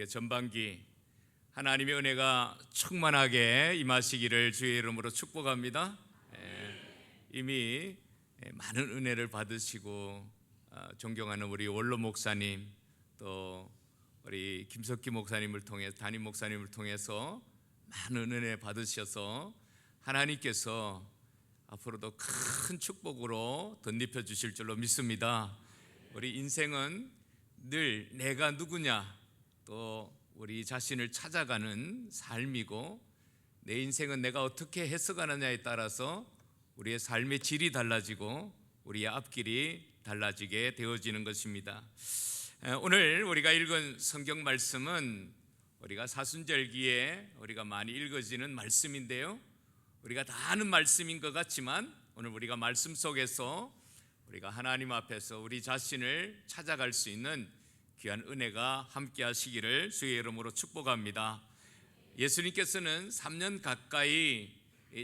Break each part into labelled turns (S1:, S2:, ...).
S1: 전반기 하나님의 은혜가 충만하게 임하시기를 주의 이름으로 축복합니다. 이미 많은 은혜를 받으시고 존경하는 우리 원로 목사님, 또 우리 김석기 목사님을 통해서, 담임 목사님을 통해서 많은 은혜 받으셔서 하나님께서 앞으로도 큰 축복으로 덧입혀 주실 줄로 믿습니다. 우리 인생은 늘 내가 누구냐, 또 우리 자신을 찾아가는 삶이고, 내 인생은 내가 어떻게 해석하느냐에 따라서 우리의 삶의 질이 달라지고 우리의 앞길이 달라지게 되어지는 것입니다. 오늘 우리가 읽은 성경 말씀은 우리가 사순절기에 우리가 많이 읽어지는 말씀인데요, 우리가 다 아는 말씀인 것 같지만 오늘 우리가 말씀 속에서 우리가 하나님 앞에서 우리 자신을 찾아갈 수 있는 귀한 은혜가 함께 하시기를 주의 이름으로 축복합니다. 예수님께서는 3년 가까이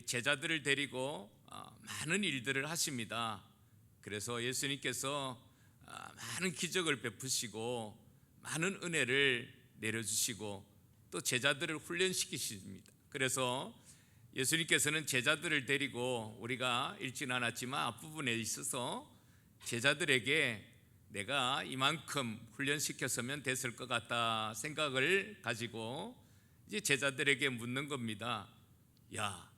S1: 제자들을 데리고 많은 일들을 하십니다. 그래서 예수님께서 많은 기적을 베푸시고 많은 은혜를 내려주시고 또 제자들을 훈련시키십니다. 그래서 예수님께서는 제자들을 데리고, 우리가 읽지는 않았지만 앞부분에 있어서 제자들에게 내가 이만큼 훈련시켰으면 됐을 것 같다 생각을 가지고 이제 제자들에게 묻는 겁니다. 야,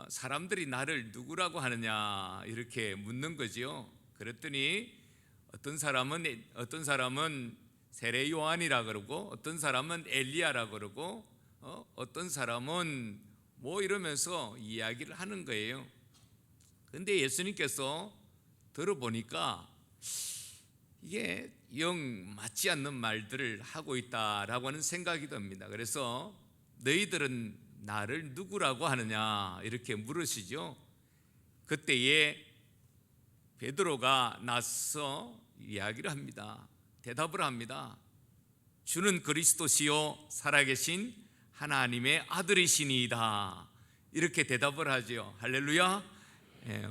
S1: 사람들이 나를 누구라고 하느냐, 이렇게 묻는 거지요. 그랬더니 어떤 사람은 세례 요한이라 그러고, 어떤 사람은 엘리야라 그러고, 어떤 사람은 뭐 이러면서 이야기를 하는 거예요. 그런데 예수님께서 들어보니까 이게 영 맞지 않는 말들을 하고 있다라고 하는 생각이 듭니다. 그래서 너희들은 나를 누구라고 하느냐, 이렇게 물으시죠. 그때에 베드로가 나서 이야기를 합니다. 대답을 합니다. 주는 그리스도시요 살아계신 하나님의 아들이시니이다, 이렇게 대답을 하죠. 할렐루야.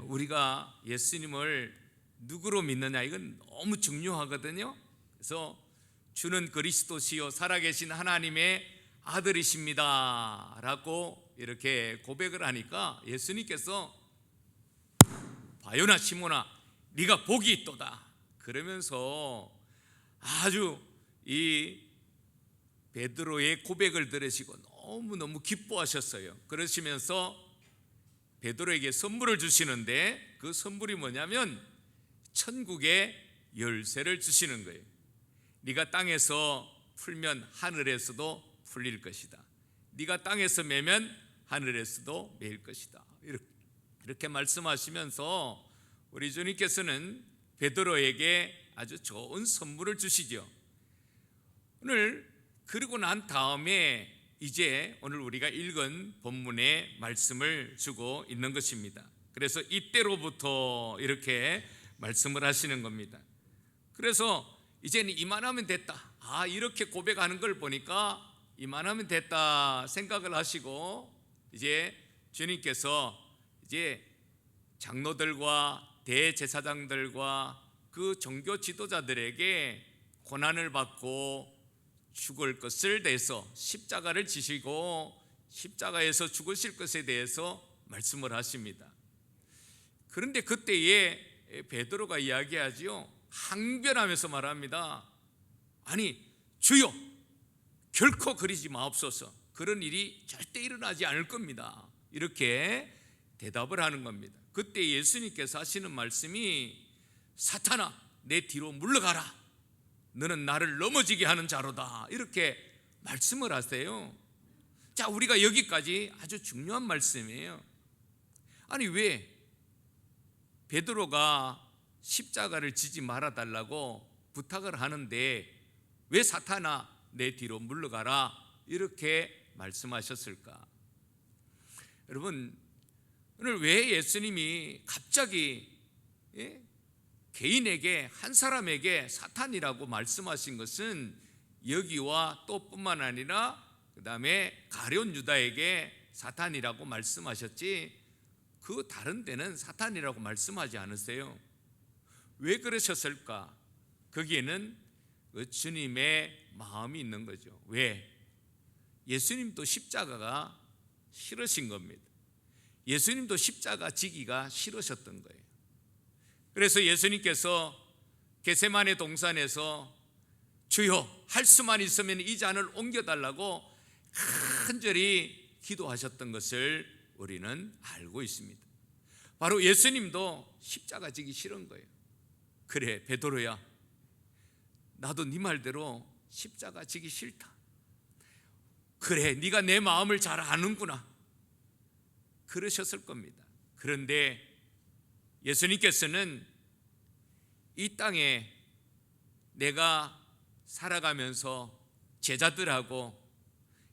S1: 우리가 예수님을 누구로 믿느냐, 이건 너무 중요하거든요. 그래서 주는 그리스도시요 살아계신 하나님의 아들이십니다 라고 이렇게 고백을 하니까 예수님께서 바요나 시몬아, 네가 복이 있도다 그러면서 아주 이 베드로의 고백을 들으시고 너무너무 기뻐하셨어요. 그러시면서 베드로에게 선물을 주시는데, 그 선물이 뭐냐면 천국의 열쇠를 주시는 거예요. 네가 땅에서 풀면 하늘에서도 풀릴 것이다. 네가 땅에서 매면 하늘에서도 매일 것이다. 이렇게 말씀하시면서 우리 주님께서는 베드로에게 아주 좋은 선물을 주시죠. 오늘 그러고 난 다음에 이제 오늘 우리가 읽은 본문의 말씀을 주고 있는 것입니다. 그래서 이때로부터 이렇게 말씀을 하시는 겁니다. 그래서 이제는 이만하면 됐다, 이렇게 고백하는 걸 보니까 이만하면 됐다 생각을 하시고, 이제 주님께서 이제 장로들과 대제사장들과 그 종교 지도자들에게 고난을 받고 죽을 것을 대해서 십자가를 지시고 십자가에서 죽으실 것에 대해서 말씀을 하십니다. 그런데 그때에 베드로가 이야기하지요. 항변하면서 말합니다. 아니 주여, 결코 그러지 마옵소서. 그런 일이 절대 일어나지 않을 겁니다. 이렇게 대답을 하는 겁니다. 그때 예수님께서 하시는 말씀이 사탄아, 내 뒤로 물러가라. 너는 나를 넘어지게 하는 자로다. 이렇게 말씀을 하세요. 자, 우리가 여기까지 아주 중요한 말씀이에요. 아니 왜 베드로가 십자가를 지지 말아달라고 부탁을 하는데 왜 사탄아 내 뒤로 물러가라 이렇게 말씀하셨을까? 여러분, 오늘 왜 예수님이 갑자기 개인에게, 한 사람에게 사탄이라고 말씀하신 것은 여기와 또 뿐만 아니라 그 다음에 가룟 유다에게 사탄이라고 말씀하셨지, 그 다른 데는 사탄이라고 말씀하지 않으세요. 왜 그러셨을까? 거기에는 그 주님의 마음이 있는 거죠. 왜? 예수님도 십자가가 싫으신 겁니다. 예수님도 십자가 지기가 싫으셨던 거예요. 그래서 예수님께서 겟세마네 동산에서 주여 할 수만 있으면 이 잔을 옮겨달라고 간절히 기도하셨던 것을 우리는 알고 있습니다. 바로 예수님도 십자가 지기 싫은 거예요. 그래 베드로야, 나도 네 말대로 십자가 지기 싫다. 그래 네가 내 마음을 잘 아는구나, 그러셨을 겁니다. 그런데 예수님께서는 이 땅에 내가 살아가면서 제자들하고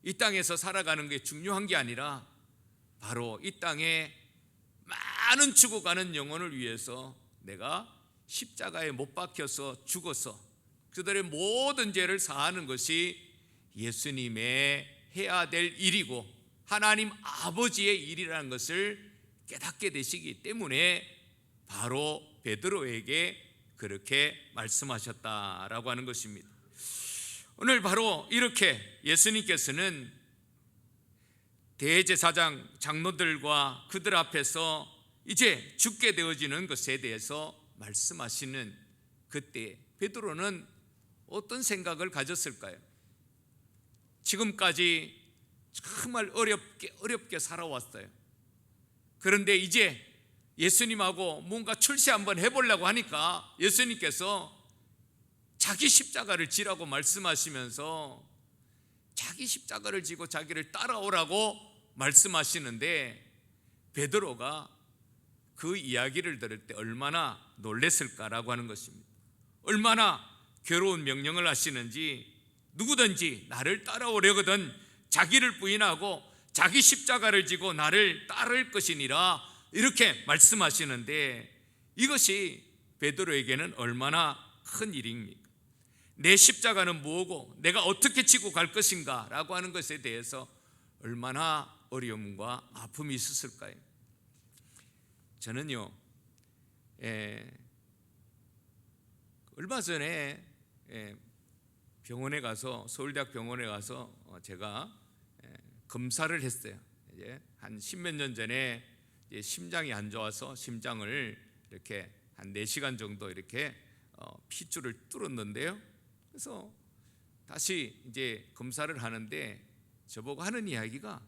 S1: 이 땅에서 살아가는 게 중요한 게 아니라 바로 이 땅에 많은 죽어가는 영혼을 위해서 내가 십자가에 못 박혀서 죽어서 그들의 모든 죄를 사하는 것이 예수님의 해야 될 일이고 하나님 아버지의 일이라는 것을 깨닫게 되시기 때문에 바로 베드로에게 그렇게 말씀하셨다라고 하는 것입니다. 오늘 바로 이렇게 예수님께서는 대제사장 장로들과 그들 앞에서 이제 죽게 되어지는 것에 대해서 말씀하시는 그때 베드로는 어떤 생각을 가졌을까요? 지금까지 정말 어렵게 살아왔어요. 그런데 이제 예수님하고 뭔가 출세 한번 해보려고 하니까 예수님께서 자기 십자가를 지라고 말씀하시면서 자기 십자가를 지고 자기를 따라오라고 말씀하시는데 베드로가 그 이야기를 들을 때 얼마나 놀랬을까라고 하는 것입니다. 얼마나 괴로운 명령을 하시는지, 누구든지 나를 따라오려거든 자기를 부인하고 자기 십자가를 지고 나를 따를 것이니라 이렇게 말씀하시는데 이것이 베드로에게는 얼마나 큰 일입니까? 내 십자가는 뭐고 내가 어떻게 지고 갈 것인가 라고 하는 것에 대해서 얼마나 어려움과 아픔이 있었을까요? 저는요 얼마 전에 병원에 가서 서울대학 병원에 가서 제가 검사를 했어요. 이제 한 10몇 년 전에 심장이 안 좋아서 심장을 이렇게 한 4시간 정도 이렇게 핏줄을 뚫었는데요. 그래서 다시 이제 검사를 하는데 저보고 하는 이야기가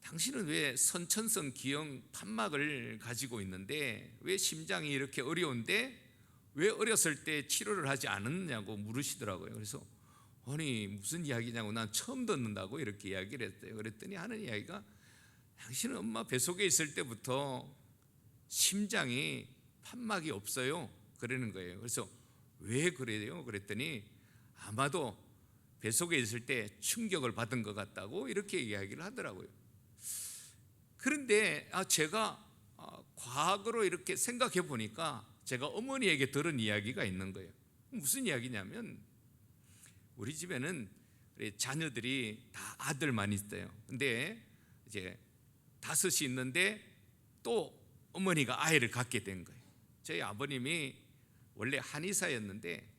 S1: 당신은 왜 선천성 기형 판막을 가지고 있는데 왜 심장이 이렇게 어려운데 왜 어렸을 때 치료를 하지 않았느냐고 물으시더라고요. 그래서 아니 무슨 이야기냐고 난 처음 듣는다고 이렇게 이야기를 했어요. 그랬더니 하는 이야기가 당신은 엄마 뱃속에 있을 때부터 심장이 판막이 없어요 그러는 거예요. 그래서 왜 그래요? 그랬더니 아마도 뱃속에 있을 때 충격을 받은 것 같다고 이렇게 이야기를 하더라고요. 그런데 제가 과거로 이렇게 생각해 보니까 제가 어머니에게 들은 이야기가 있는 거예요. 무슨 이야기냐면 우리 집에는 자녀들이 다 아들만 있어요. 근데 이제 5이 있는데 또 어머니가 아이를 갖게 된 거예요. 저희 아버님이 원래 한의사였는데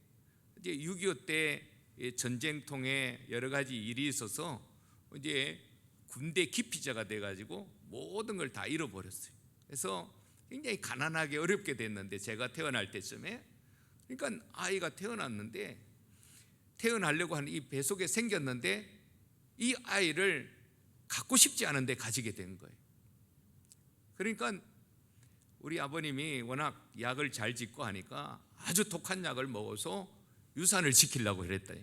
S1: 이제 6.25 때 전쟁 통해 여러 가지 일이 있어서 이제 군대 기피자가 돼가지고 모든 걸 다 잃어버렸어요. 그래서 굉장히 가난하게 어렵게 됐는데 제가 태어날 때쯤에 그러니까 아이가 태어났는데 태어나려고 하는 이 뱃속에 생겼는데 이 아이를 갖고 싶지 않은데 가지게 된 거예요. 그러니까 우리 아버님이 워낙 약을 잘 짓고 하니까 아주 독한 약을 먹어서 유산을 지키려고 그랬다.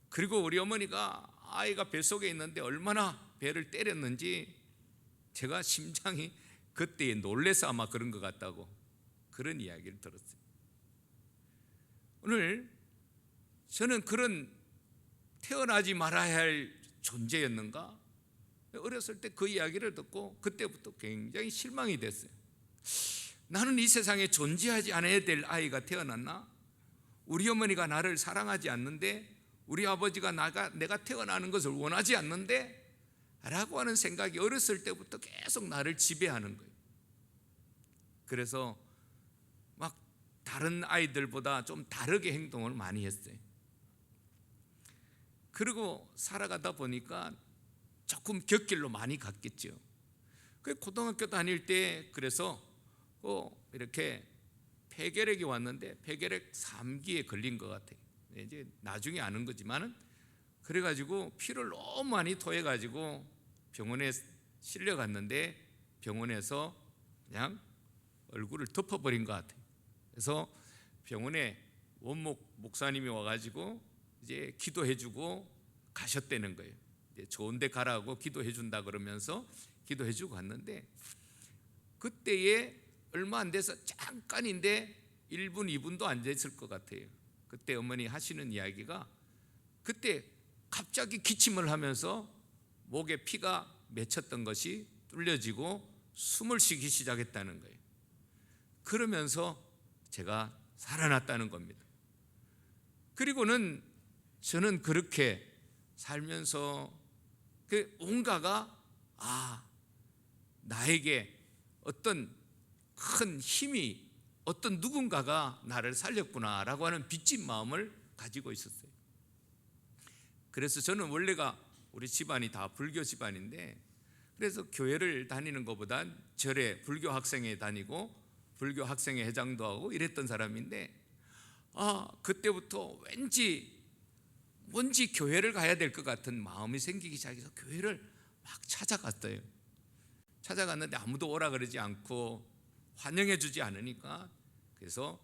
S1: 그리고 우리 어머니가 아이가 뱃속에 있는데 얼마나 배를 때렸는지 제가 심장이 그때에 놀래서 아마 그런 것 같다고 그런 이야기를 들었어요. 오늘 저는 그런 태어나지 말아야 할 존재였는가? 어렸을 때 그 이야기를 듣고 그때부터 굉장히 실망이 됐어요. 나는 이 세상에 존재하지 않아야 될 아이가 태어났나? 우리 어머니가 나를 사랑하지 않는데 우리 아버지가 내가 태어나는 것을 원하지 않는데 라고 하는 생각이 어렸을 때부터 계속 나를 지배하는 거예요. 그래서 막 다른 아이들보다 좀 다르게 행동을 많이 했어요. 그리고 살아가다 보니까 조금 곁길로 많이 갔겠죠. 그 고등학교 다닐 때 그래서 이렇게 폐결핵이 왔는데 폐결핵 3기에 걸린 것 같아요. 이제 나중에 아는 거지만은, 그래가지고 피를 너무 많이 토해가지고 병원에 실려갔는데 병원에서 그냥 얼굴을 덮어버린 것 같아요. 그래서 병원에 원목 목사님이 와가지고 이제 기도해주고 가셨다는 거예요. 이제 좋은데 가라고 기도해준다 그러면서 기도해주고 갔는데, 그때에 얼마 안 돼서 잠깐인데 1분 2분도 안 됐을 것 같아요. 그때 어머니 하시는 이야기가, 그때 갑자기 기침을 하면서 목에 피가 맺혔던 것이 뚫려지고 숨을 쉬기 시작했다는 거예요. 그러면서 제가 살아났다는 겁니다. 그리고는 저는 그렇게 살면서 그 온가가 나에게 어떤 큰 힘이, 어떤 누군가가 나를 살렸구나라고 하는 빚진 마음을 가지고 있었어요. 그래서 저는 원래가 우리 집안이 다 불교 집안인데, 그래서 교회를 다니는 것보단 절에 불교 학생회 다니고 불교 학생회 회장도 하고 이랬던 사람인데, 그때부터 뭔지 교회를 가야 될 것 같은 마음이 생기기 시작해서 교회를 막 찾아갔어요. 찾아갔는데 아무도 오라 그러지 않고 환영해 주지 않으니까, 그래서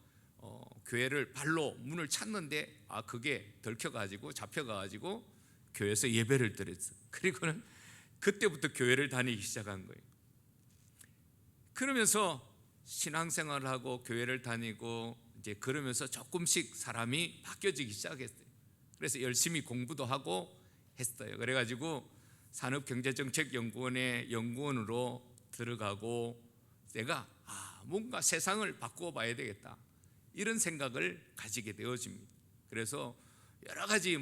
S1: 교회를 발로 문을 찾는데 그게 들켜가지고 잡혀가지고 교회에서 예배를 드렸어요. 그리고는 그때부터 교회를 다니기 시작한 거예요. 그러면서 신앙생활을 하고 교회를 다니고 이제 그러면서 조금씩 사람이 바뀌어지기 시작했어요. 그래서 열심히 공부도 하고 했어요. 그래가지고 산업경제정책연구원의 연구원으로 들어가고, 내가 뭔가 세상을 바꾸어 봐야 되겠다 이런 생각을 가지게 되어집니다. 그래서 여러 가지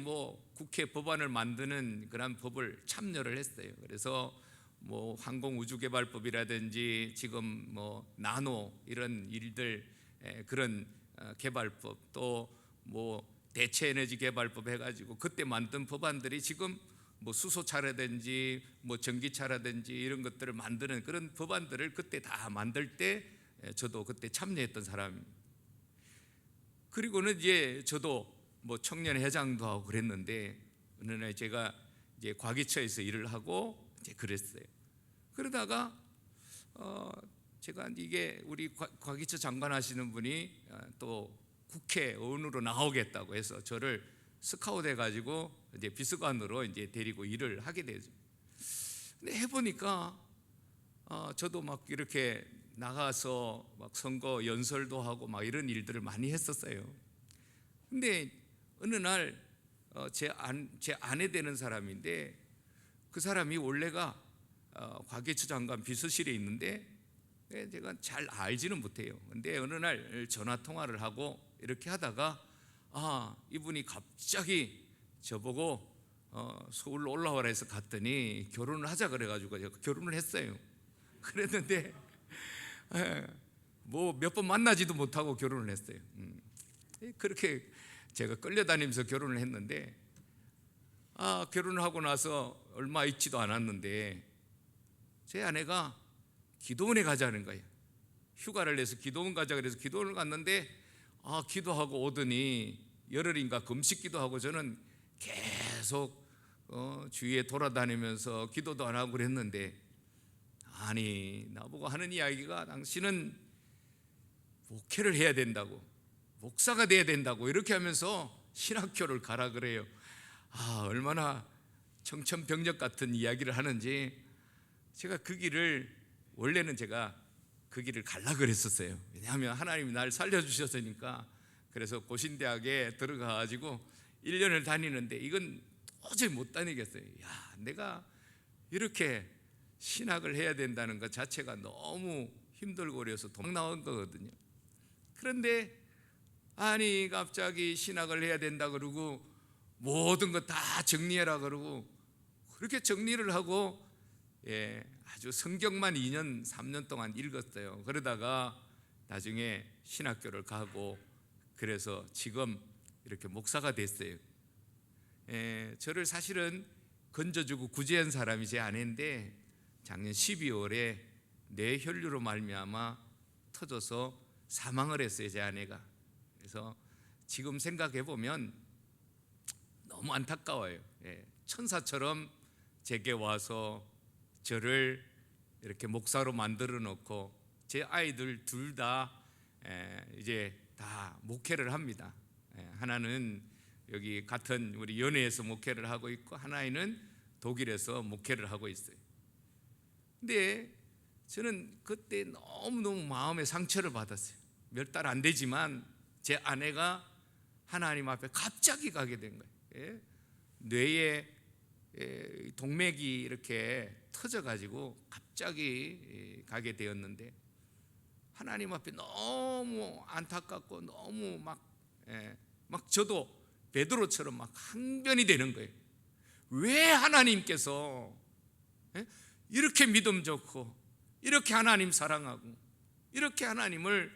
S1: 국회 법안을 만드는 그런 법을 참여를 했어요. 그래서 항공우주개발법이라든지 지금 나노 이런 일들, 그런 개발법, 또 대체에너지 개발법 해가지고 그때 만든 법안들이 지금 수소차라든지 전기차라든지 이런 것들을 만드는 그런 법안들을 그때 다 만들 때 저도 그때 참여했던 사람입니다. 그리고는 이제 저도 청년회장도 하고 그랬는데, 어느 날 제가 이제 과기처에서 일을 하고 이제 그랬어요. 그러다가 제가 이게 우리 과기처 장관 하시는 분이 또 국회의원으로 나오겠다고 해서 저를 스카우트 해가지고 이제 비서관으로 이제 데리고 일을 하게 되죠. 근데 해보니까 저도 막 이렇게 나가서 막 선거 연설도 하고 막 이런 일들을 많이 했었어요. 근데 어느 날 제 아내 되는 사람인데, 그 사람이 원래가 과기처 장관 비서실에 있는데 제가 잘 알지는 못해요. 근데 어느 날 전화 통화를 하고 이렇게 하다가 이분이 갑자기 저보고 서울로 올라와라 해서 갔더니 결혼을 하자 그래가지고 제가 결혼을 했어요. 그랬는데 몇 번 만나지도 못하고 결혼을 했어요. 그렇게 제가 끌려다니면서 결혼을 했는데, 결혼을 하고 나서 얼마 있지도 않았는데 제 아내가 기도원에 가자는 거예요. 휴가를 내서 기도원 가자 그래서 기도원을 갔는데 기도하고 오더니 열흘인가 금식 기도하고, 저는 계속 주위에 돌아다니면서 기도도 안 하고 그랬는데, 나보고 하는 이야기가 당신은 목회를 해야 된다고, 목사가 돼야 된다고 이렇게 하면서 신학교를 가라 그래요. 얼마나 청천벽력 같은 이야기를 하는지, 제가 원래는 제가 그 길을 갈라 그랬었어요. 왜냐하면 하나님이 날 살려주셨으니까. 그래서 고신대학에 들어가가지고 1년을 다니는데 이건 도저히 못 다니겠어요. 내가 이렇게 신학을 해야 된다는 것 자체가 너무 힘들고 그래서 도망 나온 거거든요. 그런데 갑자기 신학을 해야 된다 그러고 모든 거 다 정리해라 그러고, 그렇게 정리를 하고 아주 성경만 2년 3년 동안 읽었어요. 그러다가 나중에 신학교를 가고 그래서 지금 이렇게 목사가 됐어요. 저를 사실은 건져주고 구제한 사람이 제 아내인데 작년 12월에 뇌혈류로 말미암아 터져서 사망을 했어요, 제 아내가. 그래서 지금 생각해 보면 너무 안타까워요. 천사처럼 제게 와서 저를 이렇게 목사로 만들어 놓고 제 아이들 둘 다 이제 다 목회를 합니다. 하나는 여기 같은 우리 연회에서 목회를 하고 있고 하나는 독일에서 목회를 하고 있어요. 근데 저는 그때 너무너무 마음에 상처를 받았어요. 몇 달 안 되지만 제 아내가 하나님 앞에 갑자기 가게 된 거예요. 뇌에 동맥이 이렇게 터져가지고 갑자기 가게 되었는데 하나님 앞에 너무 안타깝고 너무 막 저도 베드로처럼 막 항변이 되는 거예요. 왜 하나님께서 이렇게 믿음 좋고 이렇게 하나님 사랑하고 이렇게 하나님을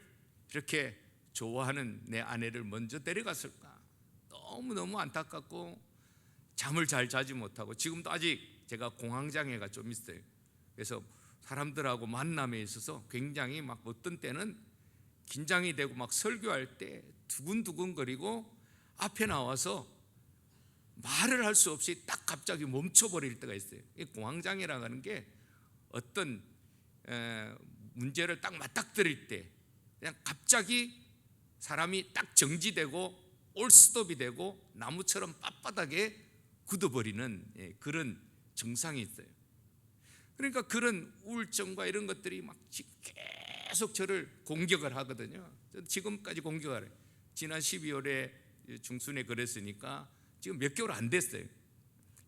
S1: 이렇게 좋아하는 내 아내를 먼저 데려갔을까? 너무너무 안타깝고 잠을 잘 자지 못하고 지금도 아직 제가 공황장애가 좀 있어요. 그래서 사람들하고 만남에 있어서 굉장히 막 어떤 때는 긴장이 되고 막 설교할 때 두근두근거리고 앞에 나와서 말을 할 수 없이 딱 갑자기 멈춰버릴 때가 있어요. 공황장애라고 하는 게 어떤 문제를 딱 맞닥뜨릴 때 그냥 갑자기 사람이 딱 정지되고 올스톱이 되고 나무처럼 빳빳하게 굳어버리는 그런 증상이 있어요. 그러니까 그런 우울증과 이런 것들이 막 계속 저를 공격을 하거든요. 지금까지 공격을 해요. 지난 12월에 중순에 그랬으니까 지금 몇 개월 안 됐어요.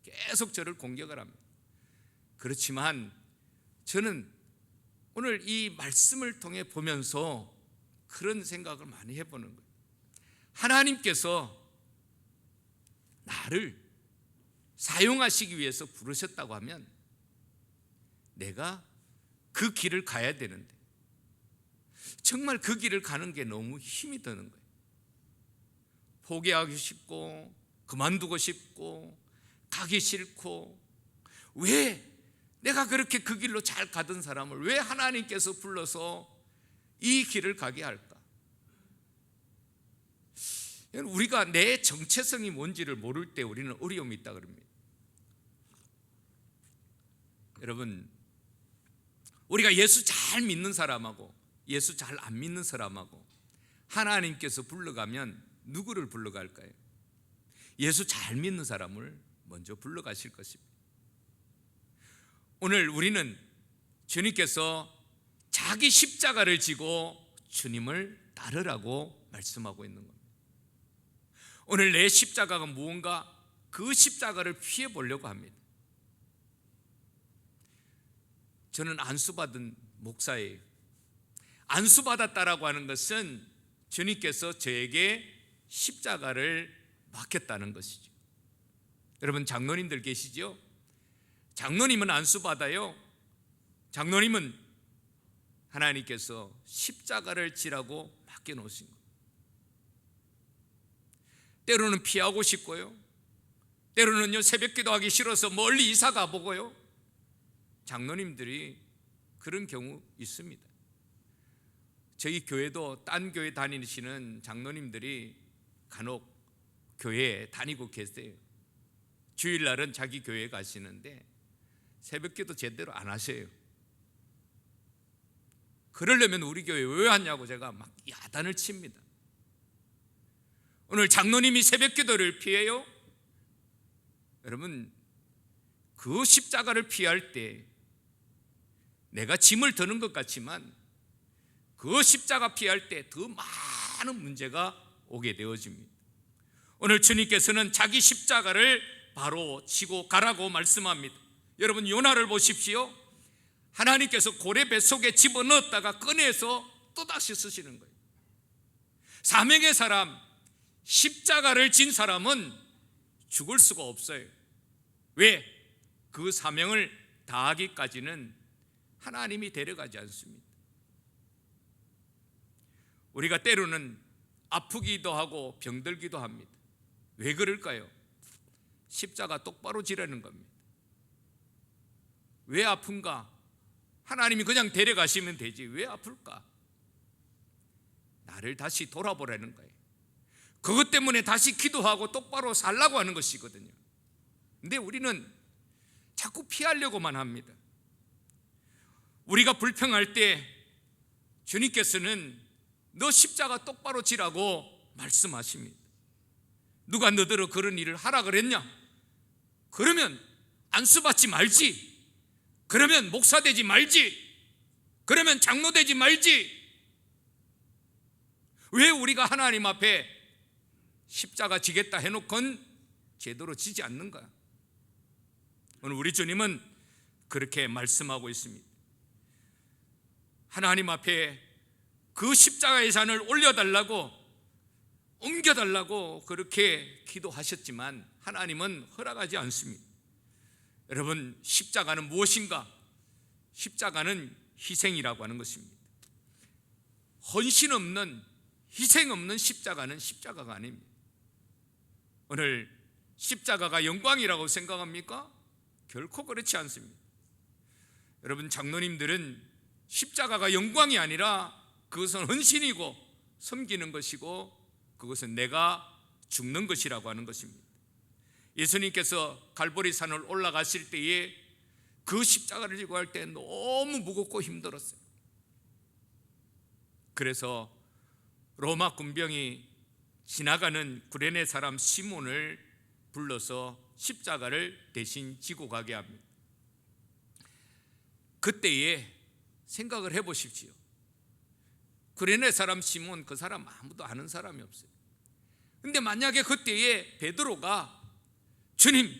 S1: 계속 저를 공격을 합니다. 그렇지만 저는 오늘 이 말씀을 통해 보면서 그런 생각을 많이 해보는 거예요. 하나님께서 나를 사용하시기 위해서 부르셨다고 하면 내가 그 길을 가야 되는데 정말 그 길을 가는 게 너무 힘이 드는 거예요. 포기하기 쉽고 그만두고 싶고 가기 싫고 왜 내가 그렇게 그 길로 잘 가던 사람을 왜 하나님께서 불러서 이 길을 가게 할까? 우리가 내 정체성이 뭔지를 모를 때 우리는 어려움이 있다 그럽니다. 여러분, 우리가 예수 잘 믿는 사람하고 예수 잘 안 믿는 사람하고 하나님께서 불러가면 누구를 불러갈까요? 예수 잘 믿는 사람을 먼저 불러가실 것입니다. 오늘 우리는 주님께서 자기 십자가를 지고 주님을 따르라고 말씀하고 있는 겁니다. 오늘 내 십자가가 무언가 그 십자가를 피해 보려고 합니다. 저는 안수받은 목사예요. 안수받았다라고 하는 것은 주님께서 저에게 십자가를 맡겼다는 것이죠. 여러분 장로님들 계시죠? 장로님은 안수받아요. 장로님은 하나님께서 십자가를 지라고 맡겨놓으신 거예요. 때로는 피하고 싶고요, 때로는요 새벽기도 하기 싫어서 멀리 이사 가보고요. 장로님들이 그런 경우 있습니다. 저희 교회도 딴 교회 다니시는 장로님들이 간혹 교회에 다니고 계세요. 주일날은 자기 교회에 가시는데 새벽기도 제대로 안 하세요. 그러려면 우리 교회 왜 왔냐고 제가 막 야단을 칩니다. 오늘 장로님이 새벽기도를 피해요? 여러분 그 십자가를 피할 때 내가 짐을 드는 것 같지만 그 십자가 피할 때 더 많은 문제가 오게 되어집니다. 오늘 주님께서는 자기 십자가를 바로 지고 가라고 말씀합니다. 여러분 요나를 보십시오. 하나님께서 고래 뱃속에 집어넣었다가 꺼내서 또다시 쓰시는 거예요. 사명의 사람, 십자가를 진 사람은 죽을 수가 없어요. 왜? 그 사명을 다하기까지는 하나님이 데려가지 않습니다. 우리가 때로는 아프기도 하고 병들기도 합니다. 왜 그럴까요? 십자가 똑바로 지라는 겁니다. 왜 아픈가? 하나님이 그냥 데려가시면 되지 왜 아플까? 나를 다시 돌아보라는 거예요. 그것 때문에 다시 기도하고 똑바로 살라고 하는 것이거든요. 근데 우리는 자꾸 피하려고만 합니다. 우리가 불평할 때 주님께서는 너 십자가 똑바로 지라고 말씀하십니다. 누가 너더러 그런 일을 하라 그랬냐? 그러면 안수받지 말지. 그러면 목사 되지 말지. 그러면 장로 되지 말지. 왜 우리가 하나님 앞에 십자가 지겠다 해놓고는 제대로 지지 않는가? 오늘 우리 주님은 그렇게 말씀하고 있습니다. 하나님 앞에 그 십자가의 잔을 올려달라고, 옮겨달라고 그렇게 기도하셨지만 하나님은 허락하지 않습니다. 여러분, 십자가는 무엇인가? 십자가는 희생이라고 하는 것입니다. 헌신 없는, 희생 없는 십자가는 십자가가 아닙니다. 오늘 십자가가 영광이라고 생각합니까? 결코 그렇지 않습니다. 여러분, 장로님들은 십자가가 영광이 아니라 그것은 헌신이고 섬기는 것이고 그것은 내가 죽는 것이라고 하는 것입니다. 예수님께서 갈보리 산을 올라가실 때에 그 십자가를 지고 할 때 너무 무겁고 힘들었어요. 그래서 로마 군병이 지나가는 구레네 사람 시몬을 불러서 십자가를 대신 지고 가게 합니다. 그때에 생각을 해보십시오. 구레네 사람 시몬, 그 사람 아무도 아는 사람이 없어요. 근데 만약에 그때에 베드로가 주님,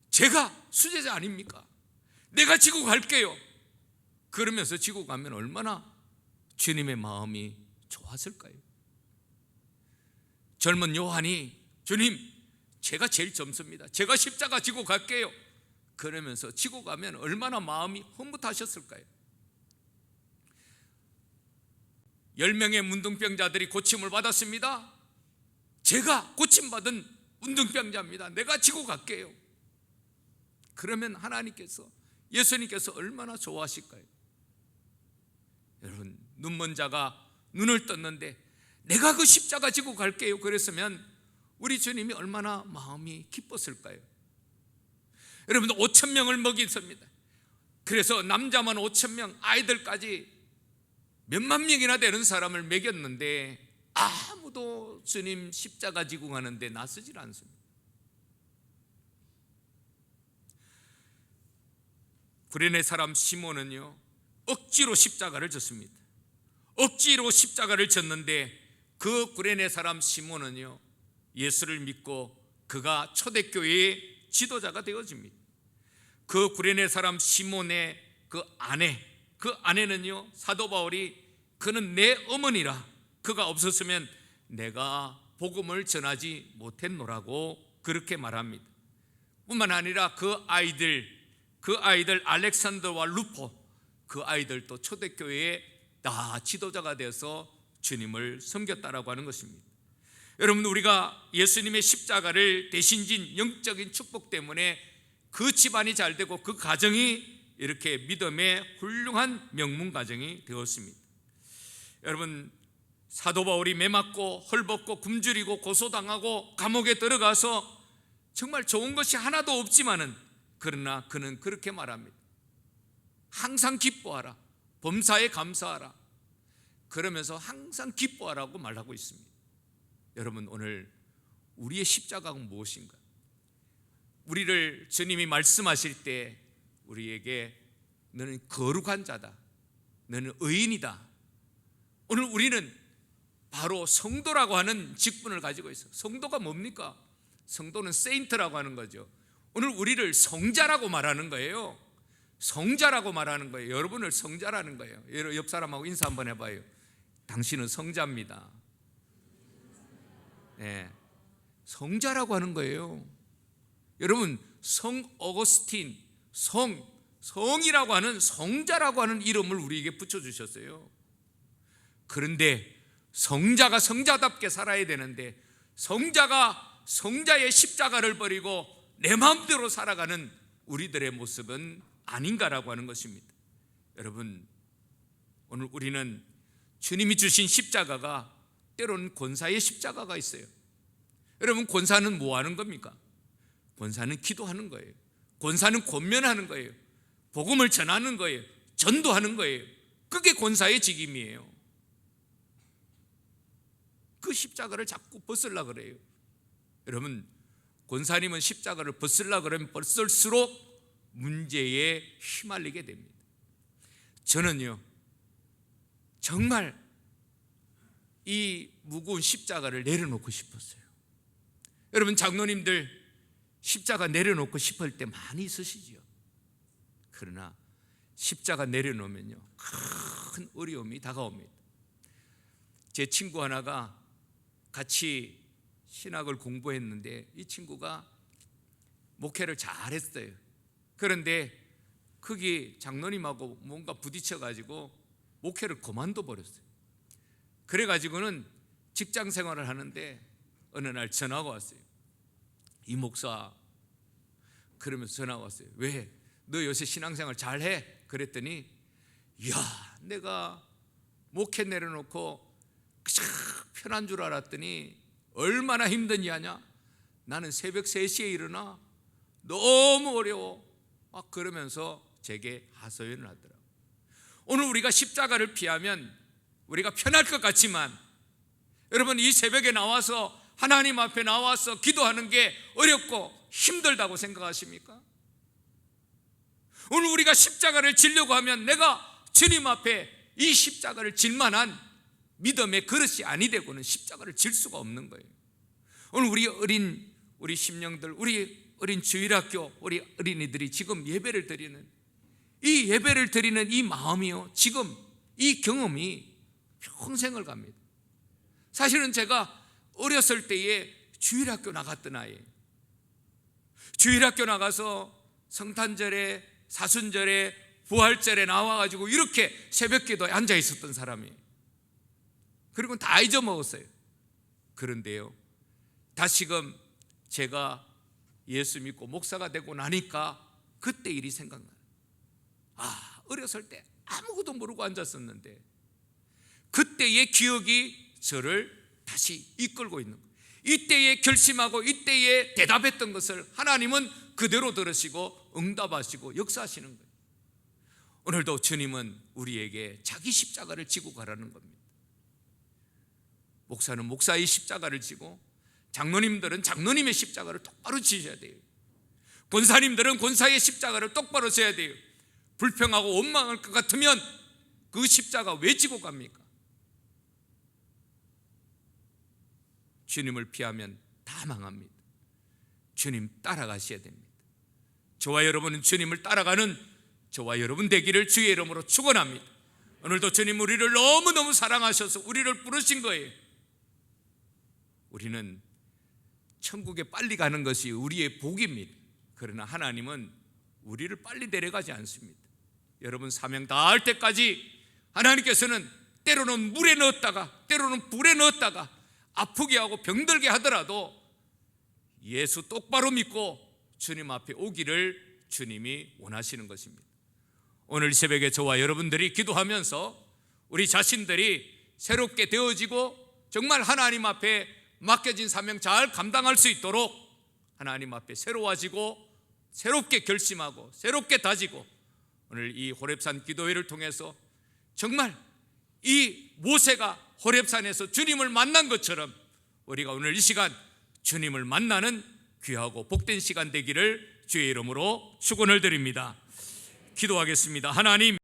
S1: 제가 수제자 아닙니까? 내가 지고 갈게요. 그러면서 지고 가면 얼마나 주님의 마음이 좋았을까요? 젊은 요한이 주님, 제가 제일 젊습니다. 제가 십자가 지고 갈게요. 그러면서 지고 가면 얼마나 마음이 흐뭇하셨을까요? 10명의 문둥병자들이 고침을 받았습니다. 제가 고침받은 문둥병자입니다. 내가 지고 갈게요. 그러면 하나님께서, 예수님께서 얼마나 좋아하실까요? 여러분, 눈먼 자가 눈을 떴는데 내가 그 십자가 지고 갈게요 그랬으면 우리 주님이 얼마나 마음이 기뻤을까요? 여러분, 5,000명을 먹였습니다. 그래서 남자만 5,000명, 아이들까지 몇만 명이나 되는 사람을 먹였는데 아무도 주님 십자가 지고 가는데 나서질 않습니다. 구레네 사람 시몬은요, 억지로 십자가를 졌습니다. 억지로 십자가를 졌는데 그 구레네 사람 시몬은요, 예수를 믿고 그가 초대교회의 지도자가 되어집니다. 그 구레네 사람 시몬의 그 아내는요, 사도 바울이 그는 내 어머니라, 그가 없었으면 내가 복음을 전하지 못했노라고 그렇게 말합니다. 뿐만 아니라 그 아이들 알렉산더와 루포, 그 아이들도 초대교회에 다 지도자가 되어서 주님을 섬겼다라고 하는 것입니다. 여러분, 우리가 예수님의 십자가를 대신 진 영적인 축복 때문에 그 집안이 잘 되고 그 가정이 이렇게 믿음의 훌륭한 명문 가정이 되었습니다. 여러분, 사도 바울이 매맞고 헐벗고 굶주리고 고소당하고 감옥에 들어가서 정말 좋은 것이 하나도 없지만은, 그러나 그는 그렇게 말합니다. 항상 기뻐하라, 범사에 감사하라. 그러면서 항상 기뻐하라고 말하고 있습니다. 여러분, 오늘 우리의 십자가가 무엇인가? 우리를 주님이 말씀하실 때 우리에게 너는 거룩한 자다, 너는 의인이다. 오늘 우리는 바로 성도라고 하는 직분을 가지고 있어요. 성도가 뭡니까? 성도는 세인트라고 하는 거죠. 오늘 우리를 성자라고 말하는 거예요. 성자라고 말하는 거예요. 여러분을 성자라는 거예요. 옆 사람하고 인사 한번 해봐요. 당신은 성자입니다. 네, 성자라고 하는 거예요. 여러분, 성 어거스틴, 성이라고 하는 성자라고 하는 이름을 우리에게 붙여주셨어요. 그런데 성자가 성자답게 살아야 되는데 성자가 성자의 십자가를 버리고 내 마음대로 살아가는 우리들의 모습은 아닌가라고 하는 것입니다. 여러분, 오늘 우리는 주님이 주신 십자가가 때로는 권사의 십자가가 있어요. 여러분, 권사는 뭐 하는 겁니까? 권사는 기도하는 거예요. 권사는 권면하는 거예요. 복음을 전하는 거예요. 전도하는 거예요. 그게 권사의 직임이에요. 그 십자가를 자꾸 벗으려고 그래요. 여러분, 권사님은 십자가를 벗으려고 그러면 벗을수록 문제에 휘말리게 됩니다. 저는요, 정말 이 무거운 십자가를 내려놓고 싶었어요. 여러분, 장로님들 십자가 내려놓고 싶을 때 많이 있으시죠. 그러나 십자가 내려놓으면요, 큰 어려움이 다가옵니다. 제 친구 하나가 같이 신학을 공부했는데 이 친구가 목회를 잘했어요. 그런데 거기 장로님하고 뭔가 부딪혀가지고 목회를 그만둬 버렸어요. 그래가지고는 직장 생활을 하는데 어느 날 전화가 왔어요. 이 목사, 그러면서 전화가 왔어요. 왜? 너 요새 신앙생활 잘해? 그랬더니, 이야, 내가 목회 내려놓고 편한 줄 알았더니 얼마나 힘든지 아냐? 나는 새벽 3시에 일어나. 너무 어려워. 막 그러면서 제게 하소연을 하더라고요. 오늘 우리가 십자가를 피하면 우리가 편할 것 같지만, 여러분, 이 새벽에 나와서 하나님 앞에 나와서 기도하는 게 어렵고 힘들다고 생각하십니까? 오늘 우리가 십자가를 지려고 하면 내가 주님 앞에 이 십자가를 질 만한 믿음의 그릇이 아니 되고는 십자가를 질 수가 없는 거예요. 오늘 우리 심령들, 우리 어린 주일학교 우리 어린이들이 지금 예배를 드리는 이 예배를 드리는 이 마음이요, 지금 이 경험이 평생을 갑니다. 사실은 제가 어렸을 때에 주일학교 나갔던 아이예요. 주일학교 나가서 성탄절에, 사순절에, 부활절에 나와가지고 이렇게 새벽기도에 앉아 있었던 사람이에요. 그리고 다 잊어먹었어요. 그런데요, 다시금 제가 예수 믿고 목사가 되고 나니까 그때 일이 생각나요. 어렸을 때 아무것도 모르고 앉았었는데 그때의 기억이 저를 다시 이끌고 있는 거예요. 이때에 결심하고 이때에 대답했던 것을 하나님은 그대로 들으시고 응답하시고 역사하시는 거예요. 오늘도 주님은 우리에게 자기 십자가를 지고 가라는 겁니다. 목사는 목사의 십자가를 지고, 장로님들은 장로님의 십자가를 똑바로 지셔야 돼요. 권사님들은 권사의 십자가를 똑바로 져야 돼요. 불평하고 원망할 것 같으면 그 십자가 왜 지고 갑니까? 주님을 피하면 다 망합니다. 주님 따라가셔야 됩니다. 저와 여러분은 주님을 따라가는 저와 여러분 되기를 주의 이름으로 축원합니다. 오늘도 주님 우리를 너무너무 사랑하셔서 우리를 부르신 거예요. 우리는 천국에 빨리 가는 것이 우리의 복입니다. 그러나 하나님은 우리를 빨리 데려가지 않습니다. 여러분, 사명 다 할 때까지 하나님께서는 때로는 물에 넣었다가 때로는 불에 넣었다가 아프게 하고 병들게 하더라도 예수 똑바로 믿고 주님 앞에 오기를 주님이 원하시는 것입니다. 오늘 새벽에 저와 여러분들이 기도하면서 우리 자신들이 새롭게 되어지고 정말 하나님 앞에 맡겨진 사명 잘 감당할 수 있도록 하나님 앞에 새로워지고 새롭게 결심하고 새롭게 다지고, 오늘 이 호렙산 기도회를 통해서 정말 이 모세가 호렙산에서 주님을 만난 것처럼 우리가 오늘 이 시간 주님을 만나는 귀하고 복된 시간 되기를 주의 이름으로 축원을 드립니다. 기도하겠습니다. 하나님,